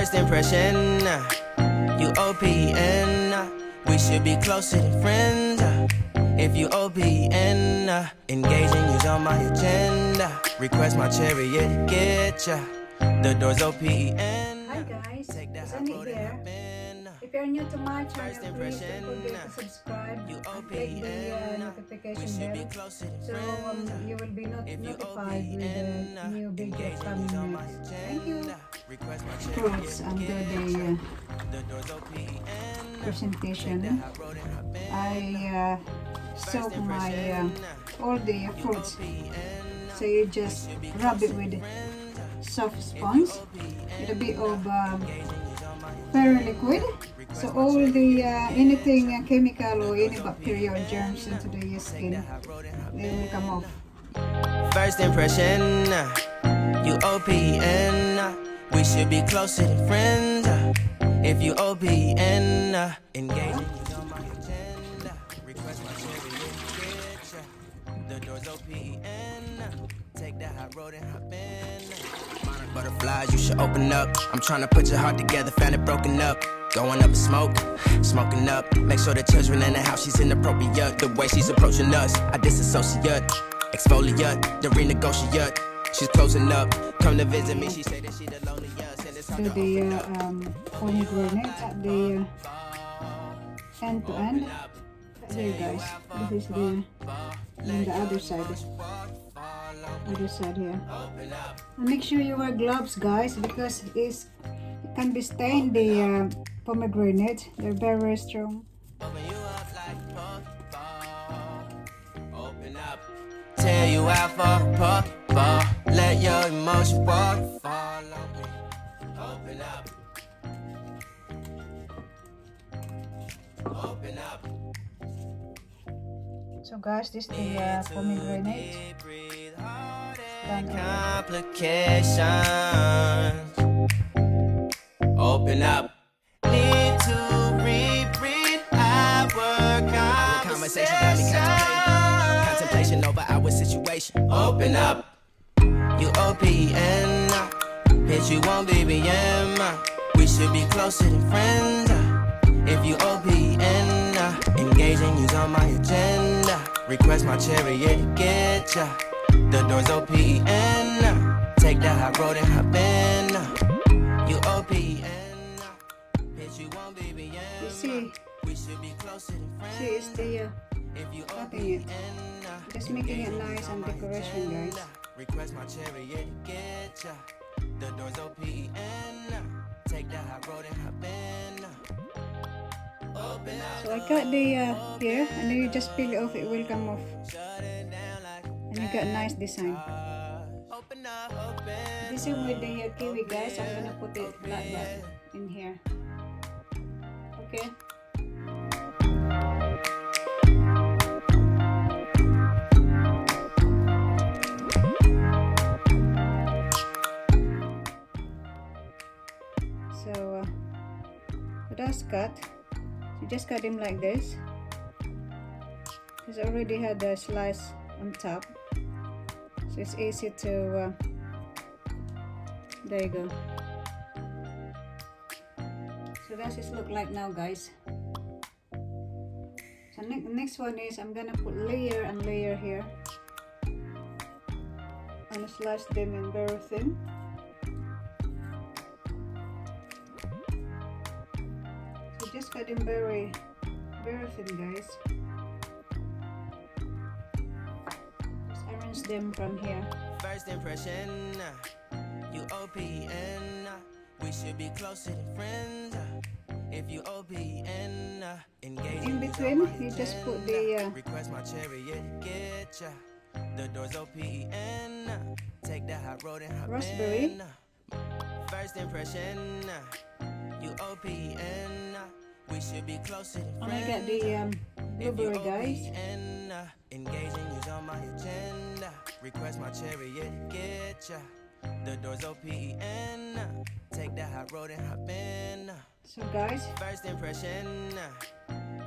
First impression, you OPN. We should be closer than friends. If you OPN, engaging you's on my agenda. Request my chariot to get ya. The door's OPN. Hi guys, it's Annie here. If you're new to my channel, please don't forget to subscribe and click the notification bell so you will be notified with the new video coming next. Thank you. Fruits under the presentation. I soak my all the fruits. So you just rub it with soft sponge with a bit of fairy liquid, so all the anything chemical or any bacteria or germs into the skin, they will come off. First impression, you OPN. We should be closer than friends. If you OPN, engaging you on my agenda. Request my cherry, the door's OPN. Take that hot road and hop in. Butterflies, you should open up. I'm trying to put your heart together, found it broken up. Going up in smoke, smoking up. Make sure the children in the house, she's inappropriate. The way she's approaching us, I disassociate. Exfoliate, the renegotiate. She's closing up, come to visit me. She said that she the loneliest. Do the pomegranate at the end to end. There guys, this is the other side. Other side here. And make sure you wear gloves, guys, because it can be stained, the pomegranate. They're very, very strong. Tell you out for ball. Let your emotion walk. Follow me. Open up. Open up. So guys, this is the pomegranate. Complications. Open up. Need to reread our conversation. Got me contemplation over our situation. Open up. You OPN. Bitch, you won't BBM. We should be closer than friends. If you OPN, engaging you's on my agenda. Request my chariot to get ya. The door's OPN. Take that hot road and hop in. You OPN. Bitch, you won't BBM. You see, we should be closer than friends. See, it's the if you cutting it. Just making it nice and decoration, guys. Request my chariot to get ya. The door's OPN. Take that hot road and hop in. So I cut the here, and then you just peel it off, it will come off. And you got a nice design. This is with the kiwi, guys. I'm gonna put it like that in here. Okay. So that's cut. You just cut him like this. He's already had a slice on top, so it's easy to there you go. So that's his look like now, guys. So next one is I'm gonna put layer and layer here and slice them in very thin. So just cut them very, very thin, guys. Just arrange them from here. First impression, you OPN. We should be closer than friends. If you OPN, engage in between, you just put the request my chariot to get ya. The door's OPN. Take that hot road and hop raspberry. in. First impression, you OPN. We should be closer than friends. And I got the blueberry, guys. Engaging you's on my agenda. Request my chariot to get ya. The door's OPN. Take that hot road and hop in. So guys, first impression,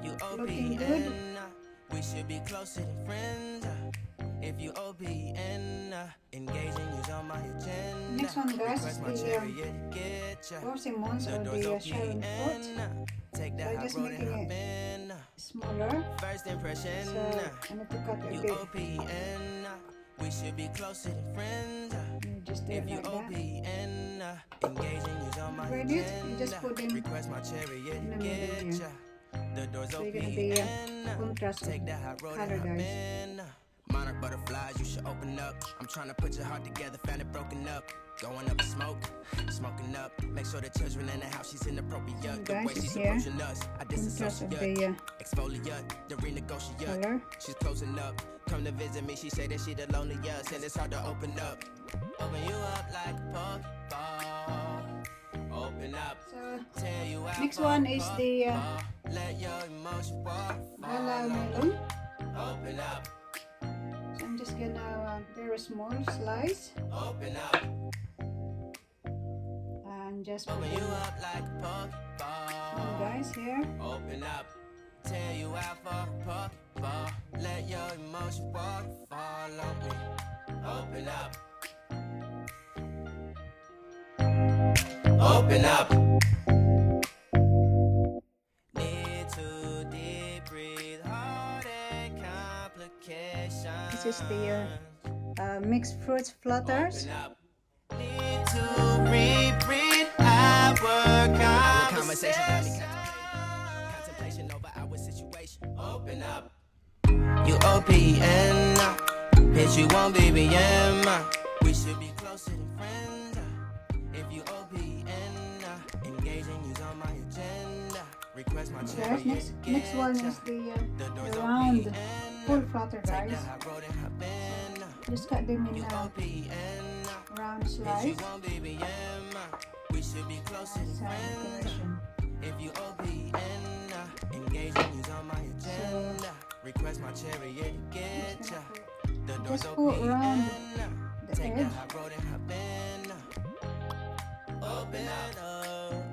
you looking OPN. good. We should be closer than friends. If you OPN, engaging you's on my agenda. Next one, guys, is the persimmons or the Sharon fruit. So I'm just making it smaller. So I need to cut it a bit. We should be closer than friends. You just do it like that. Engaging on my Ready? You just put them request my chariot in the middle here. The doors So you're open. gonna be contrast of color, guys. Monarch butterflies, you should open up. I'm trying to put your heart together, found it broken up. Going up in smoke, smoking up. Make sure the children in the house, she's inappropriate. The way she's approaching us, I disassociate. Exfoliate, the renegotiate. Color. She's closing up. Come to visit me, she say that she the loneliest, and it's hard to open up. Open you up like a Pokeball. Open up. So Tell you out next one is the let your emotion gala melon. Open up. So I'm just gonna very small slice Open up. and just put Open you them up like a Pokeball. guys here. Open up. Tell you out for a Pokeball. Let your emotion fall on me. Open up. Open up. Need to deep breathe, heart and complications. This is the mixed fruits platters. Open up. Need to reread our conversation. Contemplation over our situation. Open up. You OPN. Bitch, you won't BBM. We should be closer than friends. If you OPN. Engaging you's on my agenda. Request my Guys, next one is the round full flutter, guys. Just cut them in round slice. We should be closer than friends. If you OPN, engaging you's on my agenda. Request my chariot to get ya. The doors Just put around the take the edge. high road and hop in. Open up,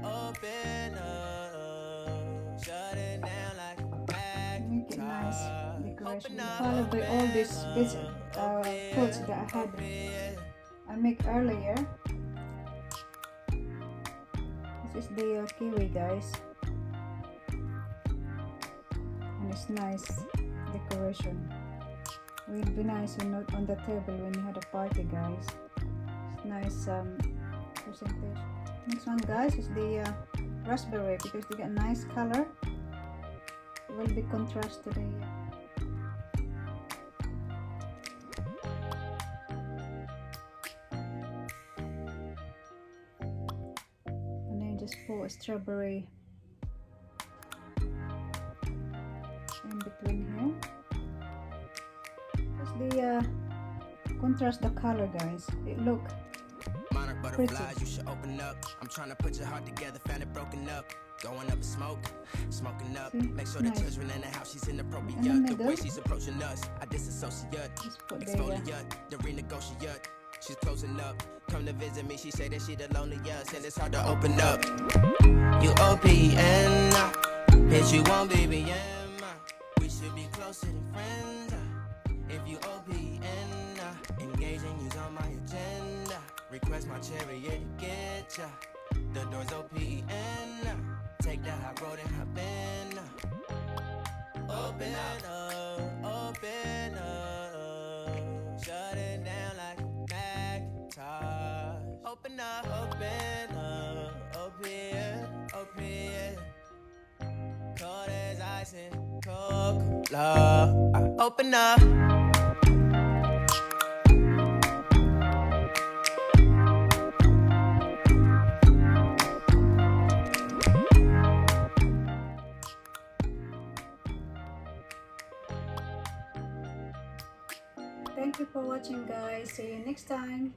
open up. Shut it down like a back. Make it nice decoration. Followed by all these bits fruits that I make earlier. This is the kiwi, guys, and it's nice decoration. Will be nice on the table when you had a party, guys. It's nice presentation. Next one, guys, is the raspberry, because they get nice color. It will be contrast to the and then just put a strawberry in between here. Just the contrast the color, guys. It look Monarch butterflies, you should open up. I'm trying to put your heart together, found it broken up. Going up in smoke, smoking up. See? Make sure the Nice. children in the house, she's inappropriate. In the The way middle. she's approaching us, I disassociate. just put the Exfoliate, the renegotiate. She's closing up. Come to visit me, she say that she the loneliest, and it's hard to open up. You OPN, bitch, you won't BBM. We should be closer than friends. If you OPN, engaging you's on my agenda. Request my chariot to get ya. The doors OPN. Take the high road and hop in. Open up, open up. Shut it down like a Macintosh. Open up, open. Cold as ice and Coca-Cola. Open up. Thank you for watching, guys. See you next time.